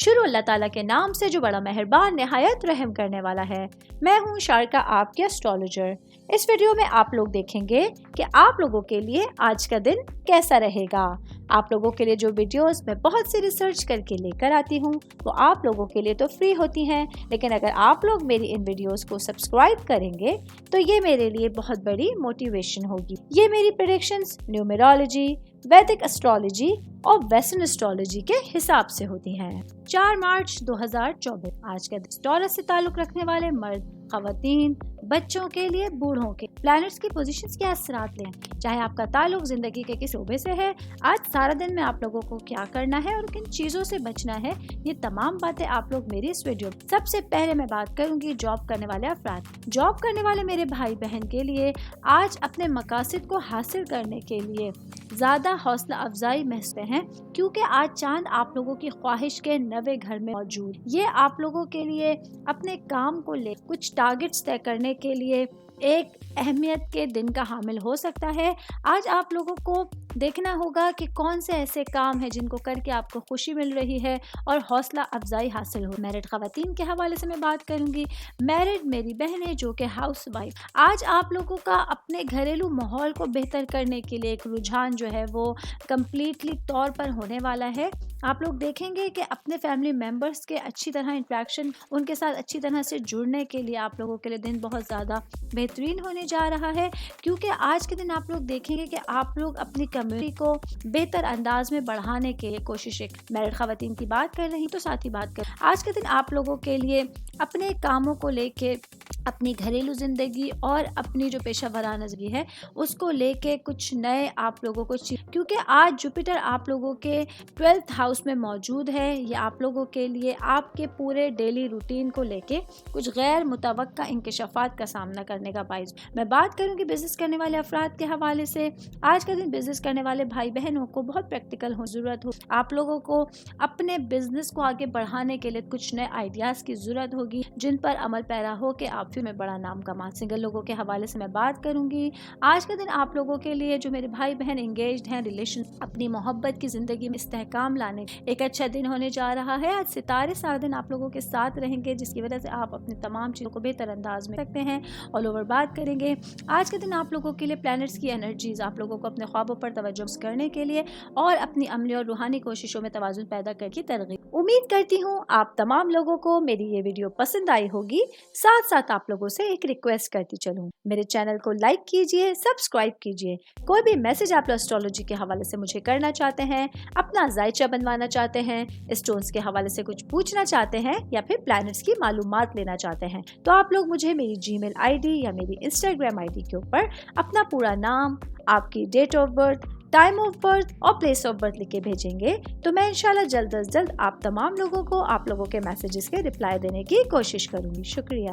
شروع اللہ تعالیٰ کے نام سے جو بڑا مہربان نہایت رحم کرنے والا ہے۔ میں ہوں شارکا، آپ کے اسٹرالوجر۔ اس ویڈیو میں آپ لوگ دیکھیں گے کہ آپ لوگوں کے لیے آج کا دن کیسا رہے گا۔ آپ لوگوں کے لیے جو ویڈیوز میں بہت سی ریسرچ کر کے لے کر آتی ہوں وہ آپ لوگوں کے لیے تو فری ہوتی ہیں، لیکن اگر آپ لوگ میری ان ویڈیوز کو سبسکرائب کریں گے تو یہ میرے لیے بہت بڑی موٹیویشن ہوگی۔ یہ میری پریڈکشنز نیومرولوجی، ویدک اسٹرالوجی اور ویسٹرن اسٹرالوجی کے حساب سے ہوتی ہیں۔ 4 مارچ 2024 آج کا دن ٹورس سے تعلق رکھنے والے مرد، خواتین، بچوں کے لیے بوڑھوں کے پلانٹس کی پوزیشنز کے اثرات لیں۔ چاہے آپ کا تعلق زندگی کے کس شعبے سے ہے، آج سارا دن میں آپ لوگوں کو کیا کرنا ہے اور کن چیزوں سے بچنا ہے، یہ تمام باتیں آپ لوگ میری اس ویڈیو میں۔ سب سے پہلے میں بات کروں گی جاب کرنے والے افراد۔ جاب کرنے والے میرے بھائی بہن کے لیے آج اپنے مقاصد کو حاصل کرنے کے لیے زیادہ حوصلہ افزائی محسوس ہیں، کیونکہ آج چاند آپ لوگوں کی خواہش کے نوے گھر میں موجود۔ یہ آپ لوگوں کے لیے اپنے کام کو لے کچھ ٹارگٹس طے کرنے کے لیے ایک اہمیت کے دن کا حامل ہو سکتا ہے۔ آج آپ لوگوں کو دیکھنا ہوگا کہ کون سے ایسے کام ہیں جن کو کر کے آپ کو خوشی مل رہی ہے اور حوصلہ افزائی حاصل ہو۔ میرڈ خواتین کے حوالے سے میں بات کروں گی۔ میرڈ میری بہنیں جو کہ ہاؤس وائف، آج آپ لوگوں کا اپنے گھریلو ماحول کو بہتر کرنے کے لیے ایک رجحان جو ہے وہ کمپلیٹلی طور پر ہونے والا ہے۔ آپ لوگ دیکھیں گے کہ اپنے فیملی ممبرس کے اچھی طرح انٹریکشن، ان کے ساتھ اچھی طرح سے جڑنے کے لیے آپ لوگوں کے لیے دن بہت زیادہ بہترین ہونے جا رہا ہے، کیونکہ آج کے دن آپ لوگ دیکھیں گے کہ آپ لوگ اپنی کمیونٹی کو بہتر انداز میں بڑھانے کے لیے کوششیں۔ میرڈ خواتین کی بات کر رہی تو ساتھ ہی بات کر آج کے دن آپ لوگوں کے لیے اپنے کاموں کو لے کے، اپنی گھریلو زندگی اور اپنی جو پیشہ ورانہ زندگی ہے اس کو لے کے کچھ نئے آپ لوگوں کو، کیونکہ آج جوپیٹر آپ لوگوں کے 12th ہاؤس میں موجود ہے۔ یہ آپ لوگوں کے لیے آپ کے پورے ڈیلی روٹین کو لے کے کچھ غیر متوقع انکشافات کا سامنا کرنے کا باعث۔ میں بات کروں کہ بزنس کرنے والے افراد کے حوالے سے آج کا دن بزنس کرنے والے بھائی بہنوں کو بہت پریکٹیکل ضرورت ہو۔ آپ لوگوں کو اپنے بزنس کو آگے بڑھانے کے لیے کچھ نئے آئیڈیاز کی ضرورت ہوگی جن پر عمل پیرا ہو کے آپ میں بڑا نام کما۔ سنگل لوگوں کے حوالے سے میں بات کروں گی۔ آج کا دن آپ لوگوں کے لیے جو میرے بھائی بہن انگیجڈ ہیں، ریلیشن، اپنی محبت کی زندگی میں استحکام لانے ایک اچھا دن ہونے جا رہا ہے۔ آج ستارے سارا دن آپ لوگوں کے ساتھ رہیں گے، جس کی وجہ سے آپ اپنی تمام چیزوں کو بہتر انداز میں سکتے ہیں۔ آل اوور بات کریں گے آج کے دن آپ لوگوں کے لیے پلانٹس کی انرجیز آپ لوگوں کو اپنے خوابوں پر توجہ کرنے کے لیے اور اپنی عملی اور روحانی کوششوں میں توازن پیدا کرنے کی ترغیب۔ امید کرتی ہوں آپ تمام لوگوں کو میری یہ ویڈیو پسند آئی ہوگی۔ ساتھ ساتھ آپ لوگوں سے ایک ریکویسٹ کرتی چلوں، میرے چینل کو لائک کیجئے، سبسکرائب کیجئے۔ کوئی بھی میسج آپ اسٹرالوجی کے حوالے سے مجھے کرنا چاہتے ہیں، اپنا ذائچہ بنوانا چاہتے ہیں، اسٹونز کے حوالے سے کچھ پوچھنا چاہتے ہیں یا پھر پلانٹس کی معلومات لینا چاہتے ہیں، تو آپ لوگ مجھے میری جی میل آئی ڈی یا میری انسٹاگرام آئی ڈی کے اوپر اپنا پورا نام، آپ کی date of birth, time of birth اور پلیس آف برتھ لکھ کے بھیجیں گے تو میں انشاءاللہ جلد از جلد آپ تمام لوگوں کو آپ لوگوں کے میسیجز کے رپلائی دینے کی کوشش کروں گی۔ شکریہ۔